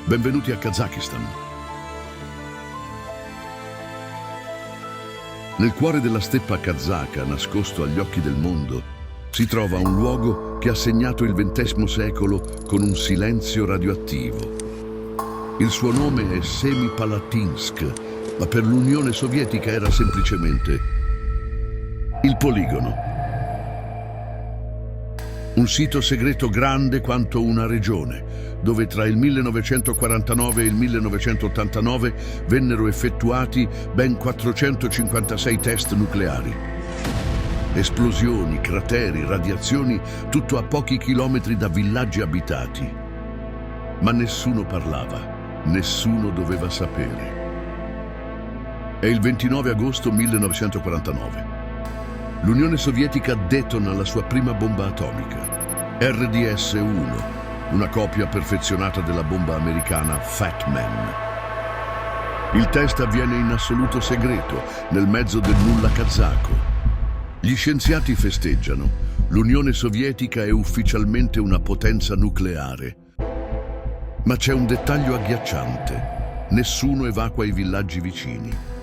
Benvenuti a Kazakistan. Nel cuore della steppa kazaka, nascosto agli occhi del mondo, si trova un luogo che ha segnato il XX secolo con un silenzio radioattivo. Il suo nome è Semipalatinsk, ma per l'Unione Sovietica era semplicemente il poligono. Un sito segreto grande quanto una regione, dove tra il 1949 e il 1989 vennero effettuati ben 456 test nucleari. Esplosioni, crateri, radiazioni, tutto a pochi chilometri da villaggi abitati. Ma nessuno parlava, nessuno doveva sapere. È il 29 agosto 1949. L'Unione Sovietica detona la sua prima bomba atomica, RDS-1, una copia perfezionata della bomba americana Fat Man. Il test avviene in assoluto segreto, nel mezzo del nulla kazako. Gli scienziati festeggiano. L'Unione Sovietica è ufficialmente una potenza nucleare. Ma c'è un dettaglio agghiacciante. Nessuno evacua i villaggi vicini.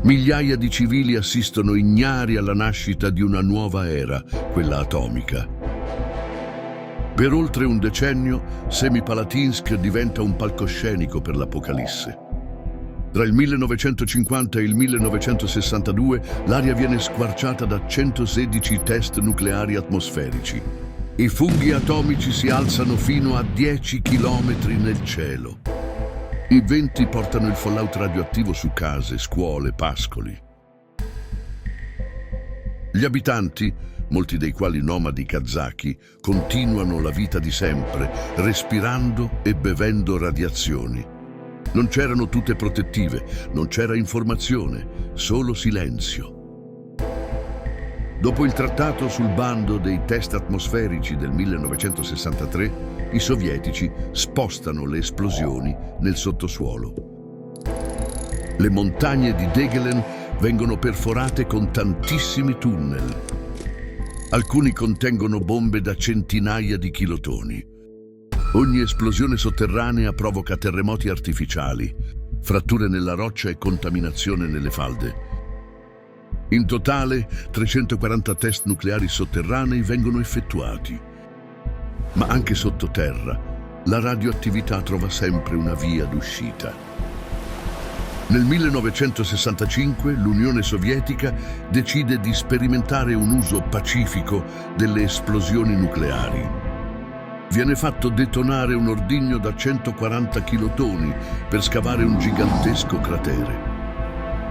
Migliaia di civili assistono ignari alla nascita di una nuova era, quella atomica. Per oltre un decennio, Semipalatinsk diventa un palcoscenico per l'Apocalisse. Tra il 1950 e il 1962 l'aria viene squarciata da 116 test nucleari atmosferici. I funghi atomici si alzano fino a 10 chilometri nel cielo. I venti portano il fallout radioattivo su case, scuole, pascoli. Gli abitanti, molti dei quali nomadi kazaki, continuano la vita di sempre, respirando e bevendo radiazioni. Non c'erano tute protettive, non c'era informazione, solo silenzio. Dopo il trattato sul bando dei test atmosferici del 1963, i sovietici spostano le esplosioni nel sottosuolo. Le montagne di Degelen vengono perforate con tantissimi tunnel. Alcuni contengono bombe da centinaia di kilotoni. Ogni esplosione sotterranea provoca terremoti artificiali, fratture nella roccia e contaminazione nelle falde. In totale, 340 test nucleari sotterranei vengono effettuati. Ma anche sottoterra, la radioattività trova sempre una via d'uscita. Nel 1965 l'Unione Sovietica decide di sperimentare un uso pacifico delle esplosioni nucleari. Viene fatto detonare un ordigno da 140 kilotoni per scavare un gigantesco cratere.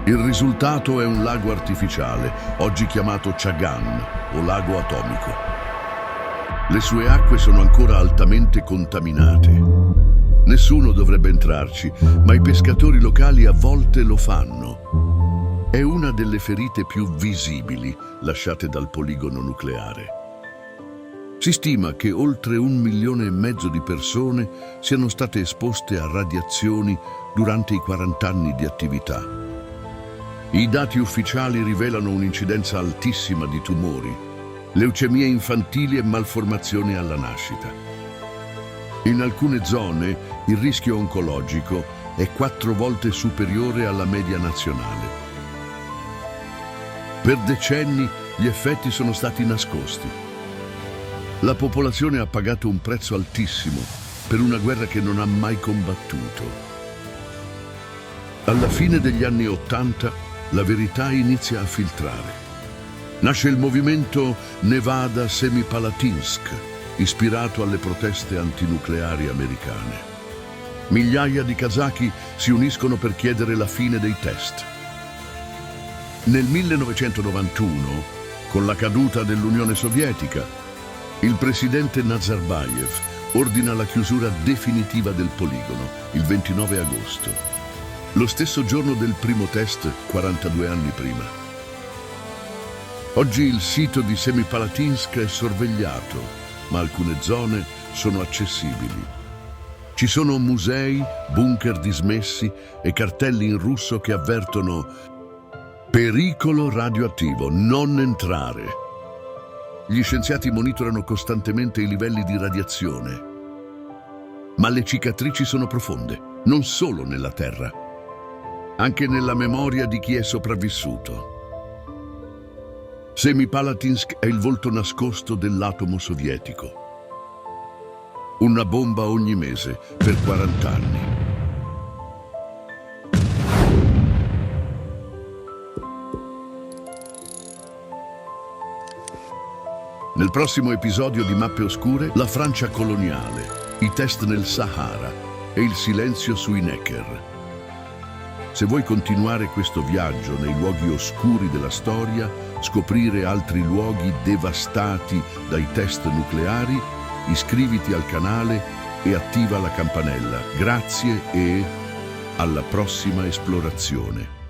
Il risultato è un lago artificiale, oggi chiamato Chagan, o lago atomico. Le sue acque sono ancora altamente contaminate. Nessuno dovrebbe entrarci, ma i pescatori locali a volte lo fanno. È una delle ferite più visibili lasciate dal poligono nucleare. Si stima che oltre 1,5 milioni di persone siano state esposte a radiazioni durante i 40 anni di attività. I dati ufficiali rivelano un'incidenza altissima di tumori, leucemie infantili e malformazioni alla nascita. In alcune zone il rischio oncologico è 4 volte superiore alla media nazionale. Per decenni gli effetti sono stati nascosti. La popolazione ha pagato un prezzo altissimo per una guerra che non ha mai combattuto. Alla fine degli anni '80 la verità inizia a filtrare. Nasce il movimento Nevada Semipalatinsk, ispirato alle proteste antinucleari americane. Migliaia di kazaki si uniscono per chiedere la fine dei test. Nel 1991, con la caduta dell'Unione Sovietica, il presidente Nazarbayev ordina la chiusura definitiva del poligono, il 29 agosto. Lo stesso giorno del primo test, 42 anni prima. Oggi il sito di Semipalatinsk è sorvegliato, ma alcune zone sono accessibili. Ci sono musei, bunker dismessi e cartelli in russo che avvertono pericolo radioattivo, non entrare. Gli scienziati monitorano costantemente i livelli di radiazione. Ma le cicatrici sono profonde, non solo nella terra, anche nella memoria di chi è sopravvissuto. Semipalatinsk è il volto nascosto dell'atomo sovietico. Una bomba ogni mese per 40 anni. Nel prossimo episodio di Mappe Oscure, la Francia coloniale, i test nel Sahara e il silenzio sui Necker. Se vuoi continuare questo viaggio nei luoghi oscuri della storia, scoprire altri luoghi devastati dai test nucleari, iscriviti al canale e attiva la campanella. Grazie e alla prossima esplorazione.